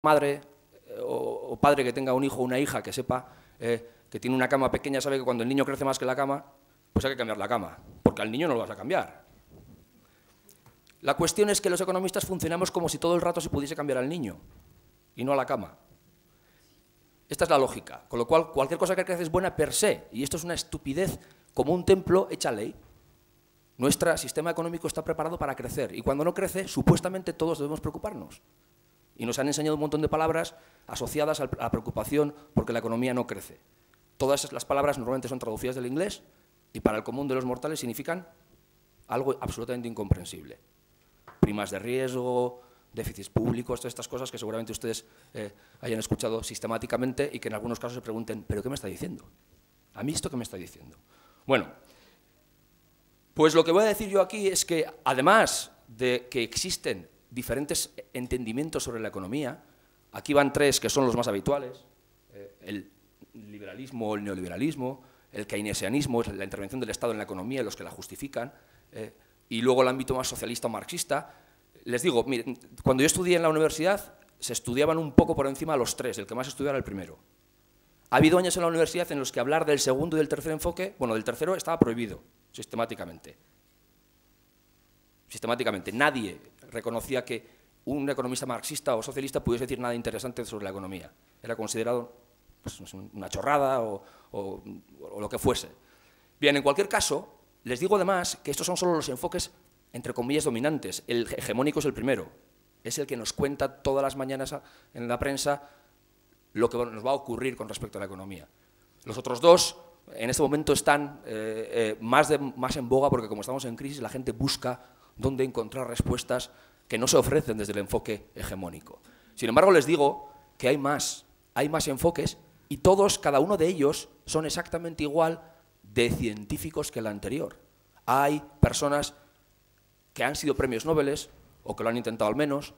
madre o padre que tenga un hijo o una hija que sepa que tiene una cama pequeña, sabe que cuando el niño crece más que la cama, pues hay que cambiar la cama, porque al niño no lo vas a cambiar. La cuestión es que los economistas funcionamos como si todo el rato se pudiese cambiar al niño y no a la cama. Esta es la lógica, con lo cual cualquier cosa que crece es buena per se, y esto es una estupidez como un templo hecha ley. Nuestro sistema económico está preparado para crecer, y cuando no crece, supuestamente todos debemos preocuparnos. Y nos han enseñado un montón de palabras asociadas a la preocupación porque la economía no crece. Todas las palabras normalmente son traducidas del inglés y para el común de los mortales significan algo absolutamente incomprensible. Primas de riesgo, déficits públicos, todas estas cosas que seguramente ustedes hayan escuchado sistemáticamente y que en algunos casos se pregunten, ¿pero qué me está diciendo? ¿A mí esto qué me está diciendo? Bueno, pues lo que voy a decir yo aquí es que, además de que existen diferentes entendimientos sobre la economía, aquí van tres que son los más habituales, el liberalismo o el neoliberalismo, el keynesianismo, es la intervención del Estado en la economía, los que la justifican, y luego el ámbito más socialista o marxista. Les digo, miren, cuando yo estudié en la universidad, se estudiaban un poco por encima los tres, el que más estudiaba era el primero. Ha habido años en la universidad en los que hablar del segundo y del tercer enfoque, bueno, del tercero estaba prohibido, sistemáticamente. Sistemáticamente. Nadie reconocía que un economista marxista o socialista pudiese decir nada interesante sobre la economía. Era considerado pues, una chorrada o lo que fuese. Bien, en cualquier caso, les digo además que estos son solo los enfoques, entre comillas, dominantes. El hegemónico es el primero. Es el que nos cuenta todas las mañanas en la prensa lo que nos va a ocurrir con respecto a la economía. Los otros dos, en este momento, están más en boga porque como estamos en crisis, la gente busca dónde encontrar respuestas que no se ofrecen desde el enfoque hegemónico. Sin embargo, les digo que hay más enfoques y todos, cada uno de ellos, son exactamente igual de científicos que el anterior. Hay personas que han sido premios Nobel, o que lo han intentado al menos,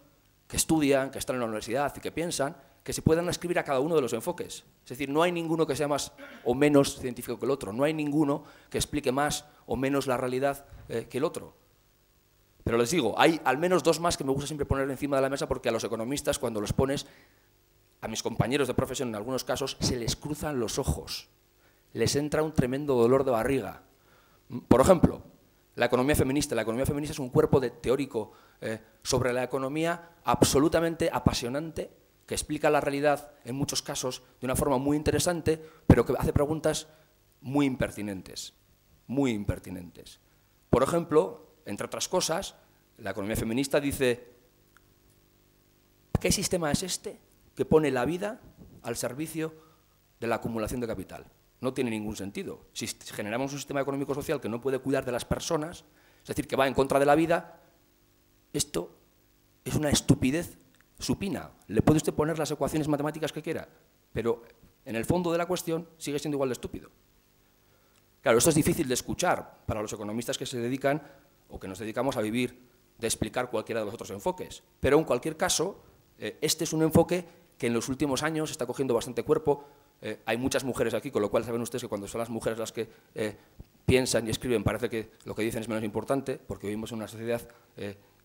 que estudian, que están en la universidad y que piensan que se pueden escribir a cada uno de los enfoques. Es decir, no hay ninguno que sea más o menos científico que el otro, no hay ninguno que explique más o menos la realidad que el otro. Pero les digo, hay al menos dos más que me gusta siempre poner encima de la mesa porque a los economistas, cuando los pones, a mis compañeros de profesión en algunos casos, se les cruzan los ojos, les entra un tremendo dolor de barriga. Por ejemplo, la economía feminista. La economía feminista es un cuerpo teórico sobre la economía absolutamente apasionante, que explica la realidad en muchos casos de una forma muy interesante, pero que hace preguntas muy impertinentes, muy impertinentes. Por ejemplo, entre otras cosas, la economía feminista dice, ¿qué sistema es este que pone la vida al servicio de la acumulación de capital? No tiene ningún sentido. Si generamos un sistema económico-social que no puede cuidar de las personas, es decir, que va en contra de la vida, esto es una estupidez supina. Le puede usted poner las ecuaciones matemáticas que quiera, pero en el fondo de la cuestión sigue siendo igual de estúpido. Claro, esto es difícil de escuchar para los economistas que se dedican o que nos dedicamos a vivir de explicar cualquiera de los otros enfoques. Pero en cualquier caso, este es un enfoque que en los últimos años está cogiendo bastante cuerpo. Hay muchas mujeres aquí, con lo cual saben ustedes que cuando son las mujeres las que piensan y escriben, parece que lo que dicen es menos importante, porque vivimos en una sociedad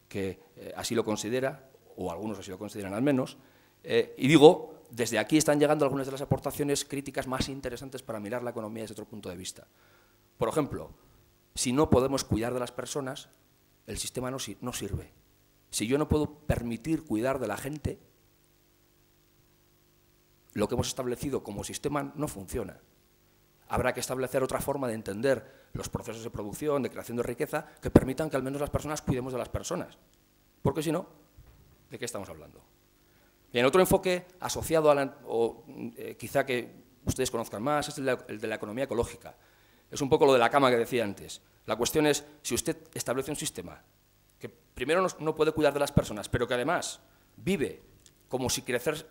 que así lo considera, o algunos así lo consideran al menos. Y digo, desde aquí están llegando algunas de las aportaciones críticas más interesantes para mirar la economía desde otro punto de vista. Por ejemplo, si no podemos cuidar de las personas, el sistema no sirve. Si yo no puedo permitir cuidar de la gente, lo que hemos establecido como sistema no funciona. Habrá que establecer otra forma de entender los procesos de producción, de creación de riqueza, que permitan que al menos las personas cuidemos de las personas. Porque si no, ¿de qué estamos hablando? Bien, otro enfoque asociado a quizá que ustedes conozcan más es el de la economía ecológica. Es un poco lo de la cama que decía antes. La cuestión es, si usted establece un sistema que primero no puede cuidar de las personas, pero que además vive como si crecer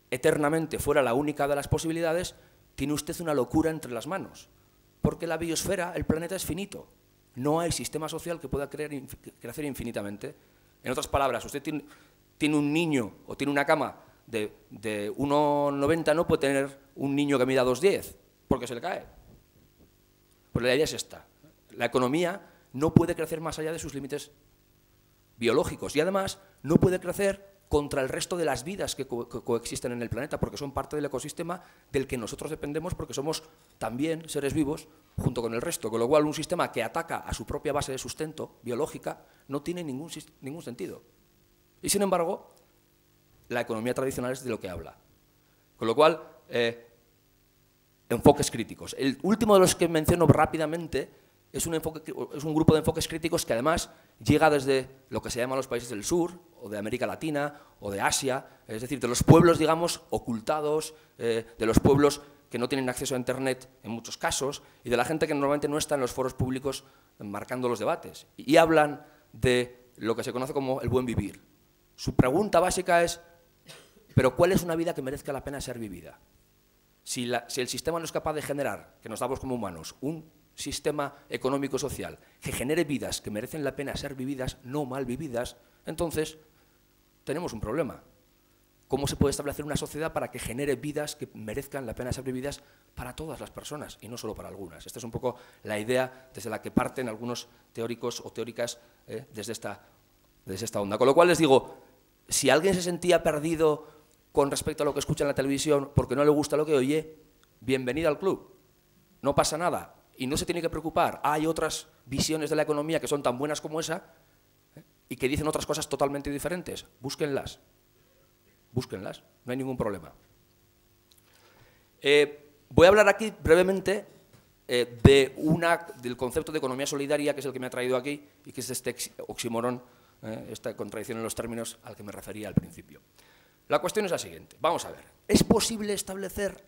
eternamente fuera la única de las posibilidades, tiene usted una locura entre las manos. Porque la biosfera, el planeta es finito. No hay sistema social que pueda crecer infinitamente. En otras palabras, usted tiene un niño o tiene una cama de 1,90, no puede tener un niño que mida 2,10, porque se le cae. Pues la idea es esta. La economía no puede crecer más allá de sus límites biológicos y además no puede crecer contra el resto de las vidas que coexisten en el planeta, porque son parte del ecosistema del que nosotros dependemos, porque somos también seres vivos junto con el resto. Con lo cual, un sistema que ataca a su propia base de sustento biológica no tiene ningún sentido. Y, sin embargo, la economía tradicional es de lo que habla. Con lo cual, enfoques críticos. El último de los que menciono rápidamente es un grupo de enfoques críticos que además llega desde lo que se llama los países del sur, o de América Latina, o de Asia, es decir, de los pueblos, digamos, ocultados, de los pueblos que no tienen acceso a Internet en muchos casos, y de la gente que normalmente no está en los foros públicos marcando los debates. Y hablan de lo que se conoce como el buen vivir. Su pregunta básica es, ¿pero cuál es una vida que merezca la pena ser vivida? Si el sistema no es capaz de generar, que nos damos como humanos, un sistema económico-social que genere vidas que merecen la pena ser vividas, no mal vividas, entonces tenemos un problema. ¿Cómo se puede establecer una sociedad para que genere vidas que merezcan la pena ser vividas para todas las personas y no solo para algunas? Esta es un poco la idea desde la que parten algunos teóricos o teóricas desde esta onda. Con lo cual les digo, si alguien se sentía perdido con respecto a lo que escucha en la televisión porque no le gusta lo que oye, bienvenido al club. No pasa nada. Y no se tiene que preocupar. Hay otras visiones de la economía que son tan buenas como esa y que dicen otras cosas totalmente diferentes. Búsquenlas. Búsquenlas. No hay ningún problema. Voy a hablar aquí brevemente del concepto de economía solidaria, que es el que me ha traído aquí, y que es este oxímoron, esta contradicción en los términos al que me refería al principio. La cuestión es la siguiente. Vamos a ver. ¿Es posible establecer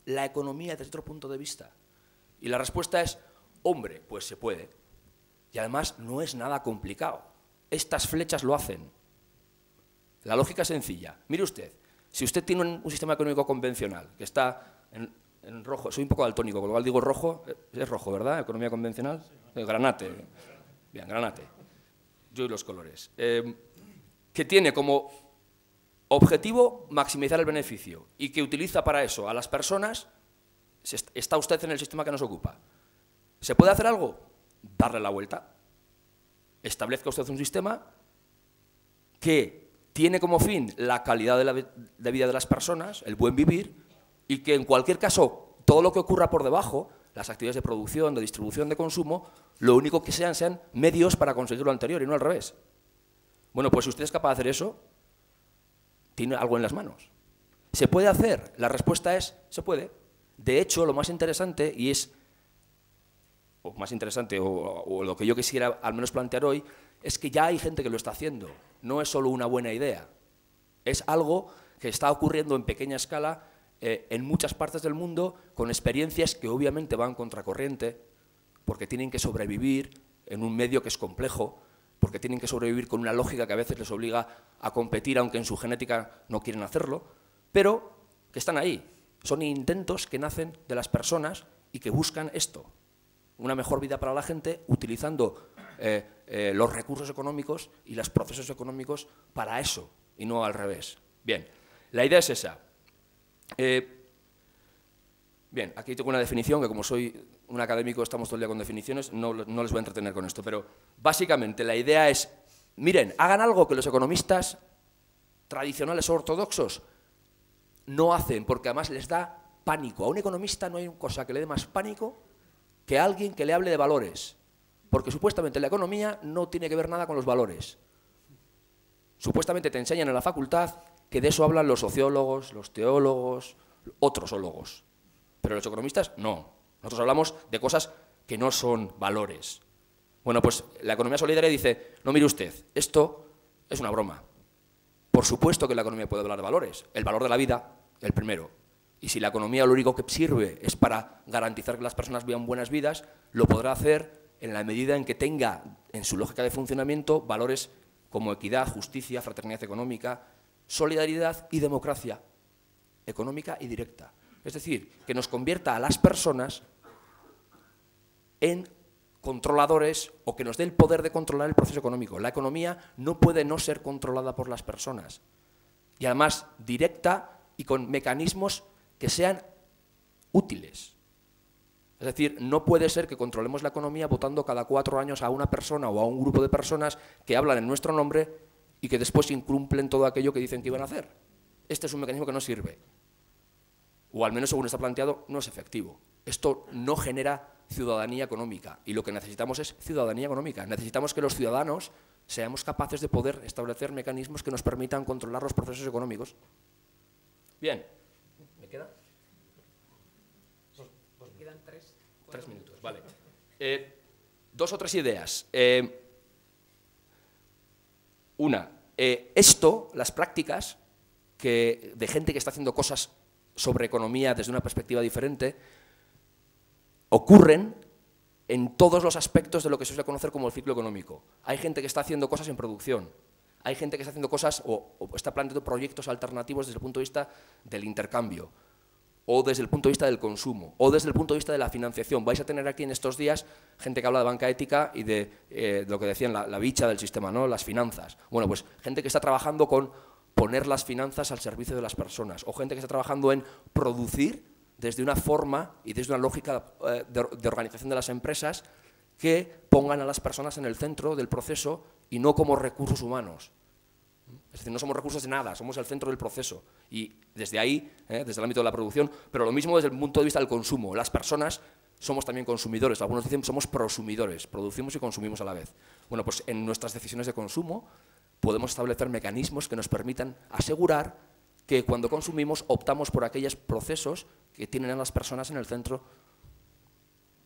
la economía desde otro punto de vista? Y la respuesta es, hombre, pues se puede. Y además no es nada complicado. Estas flechas lo hacen. La lógica es sencilla. Mire usted, si usted tiene un sistema económico convencional que está en rojo, soy un poco daltónico, con lo cual digo rojo, es rojo, ¿verdad? Economía convencional, granate. Bien, granate. Yo y los colores. Que tiene como objetivo maximizar el beneficio y que utiliza para eso a las personas. Está usted en el sistema que nos ocupa. ¿Se puede hacer algo? Darle la vuelta. Establezca usted un sistema que tiene como fin la calidad de vida de las personas, el buen vivir, y que en cualquier caso, todo lo que ocurra por debajo, las actividades de producción, de distribución, de consumo, lo único que sean medios para conseguir lo anterior y no al revés. Bueno, pues si usted es capaz de hacer eso, tiene algo en las manos. ¿Se puede hacer? La respuesta es, se puede. De hecho, lo más interesante, o lo que yo quisiera al menos plantear hoy, es que ya hay gente que lo está haciendo. No es solo una buena idea. Es algo que está ocurriendo en pequeña escala en muchas partes del mundo, con experiencias que obviamente van contracorriente, porque tienen que sobrevivir en un medio que es complejo, porque tienen que sobrevivir con una lógica que a veces les obliga a competir, aunque en su genética no quieren hacerlo, pero que están ahí. Son intentos que nacen de las personas y que buscan esto, una mejor vida para la gente, utilizando los recursos económicos y los procesos económicos para eso, y no al revés. Bien, la idea es esa. Bien, aquí tengo una definición, que como soy un académico estamos todo el día con definiciones, no les voy a entretener con esto, pero básicamente la idea es, miren, hagan algo que los economistas tradicionales o ortodoxos no hacen, porque además les da pánico. A un economista no hay cosa que le dé más pánico que a alguien que le hable de valores, porque supuestamente la economía no tiene que ver nada con los valores. Supuestamente te enseñan en la facultad que de eso hablan los sociólogos, los teólogos, otros ólogos, pero los economistas no. Nosotros hablamos de cosas que no son valores. Bueno, pues la economía solidaria dice, no, mire usted, esto es una broma. Por supuesto que la economía puede hablar de valores. El valor de la vida, el primero. Y si la economía lo único que sirve es para garantizar que las personas vivan buenas vidas, lo podrá hacer en la medida en que tenga en su lógica de funcionamiento valores como equidad, justicia, fraternidad económica, solidaridad y democracia económica y directa. Es decir, que nos convierta a las personas en controladores o que nos dé el poder de controlar el proceso económico. La economía no puede no ser controlada por las personas. Y además directa y con mecanismos que sean útiles. Es decir, no puede ser que controlemos la economía votando cada 4 años a una persona o a un grupo de personas que hablan en nuestro nombre y que después incumplen todo aquello que dicen que iban a hacer. Este es un mecanismo que no sirve, o al menos según está planteado, no es efectivo. Esto no genera ciudadanía económica, y lo que necesitamos es ciudadanía económica. Necesitamos que los ciudadanos seamos capaces de poder establecer mecanismos que nos permitan controlar los procesos económicos. Bien. ¿Me queda? Me quedan 3 minutos, vale. 2 o 3 ideas. Una, las prácticas de gente que está haciendo cosas sobre economía desde una perspectiva diferente, ocurren en todos los aspectos de lo que se suele conocer como el ciclo económico. Hay gente que está haciendo cosas en producción, hay gente que está haciendo cosas o está planteando proyectos alternativos desde el punto de vista del intercambio, o desde el punto de vista del consumo, o desde el punto de vista de la financiación. Vais a tener aquí en estos días gente que habla de banca ética y de lo que decían, la bicha del sistema, ¿no? Las finanzas. Bueno, pues gente que está trabajando con poner las finanzas al servicio de las personas, o gente que está trabajando en producir desde una forma y desde una lógica de organización de las empresas que pongan a las personas en el centro del proceso y no como recursos humanos. Es decir, no somos recursos de nada, somos el centro del proceso. Y desde ahí, desde el ámbito de la producción, pero lo mismo desde el punto de vista del consumo. Las personas somos también consumidores, algunos dicen somos prosumidores, producimos y consumimos a la vez. Bueno, pues en nuestras decisiones de consumo podemos establecer mecanismos que nos permitan asegurar que cuando consumimos optamos por aquellos procesos que tienen a las personas en el centro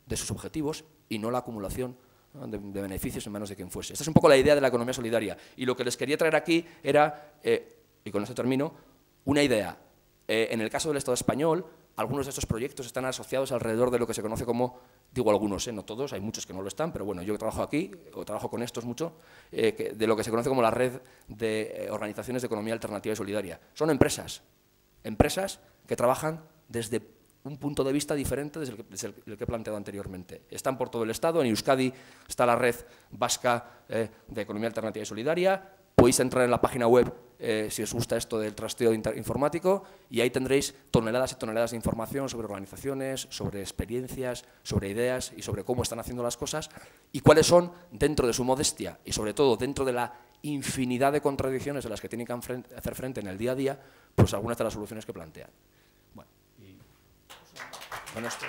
de sus objetivos y no la acumulación de beneficios en manos de quien fuese. Esta es un poco la idea de la economía solidaria. Y lo que les quería traer aquí era, y con esto termino, una idea. En el caso del Estado español, algunos de estos proyectos están asociados alrededor de lo que se conoce como, digo algunos, no todos, hay muchos que no lo están, pero bueno, yo trabajo aquí, o trabajo con estos mucho, de lo que se conoce como la red de organizaciones de economía alternativa y solidaria. Son empresas que trabajan desde un punto de vista diferente desde el que he planteado anteriormente. Están por todo el Estado, en Euskadi está la red vasca de economía alternativa y solidaria. Podéis entrar en la página web si os gusta esto del trasteo informático y ahí tendréis toneladas y toneladas de información sobre organizaciones, sobre experiencias, sobre ideas y sobre cómo están haciendo las cosas y cuáles son, dentro de su modestia y sobre todo dentro de la infinidad de contradicciones a las que tienen que hacer frente en el día a día, pues algunas de las soluciones que plantean. Bueno, esto.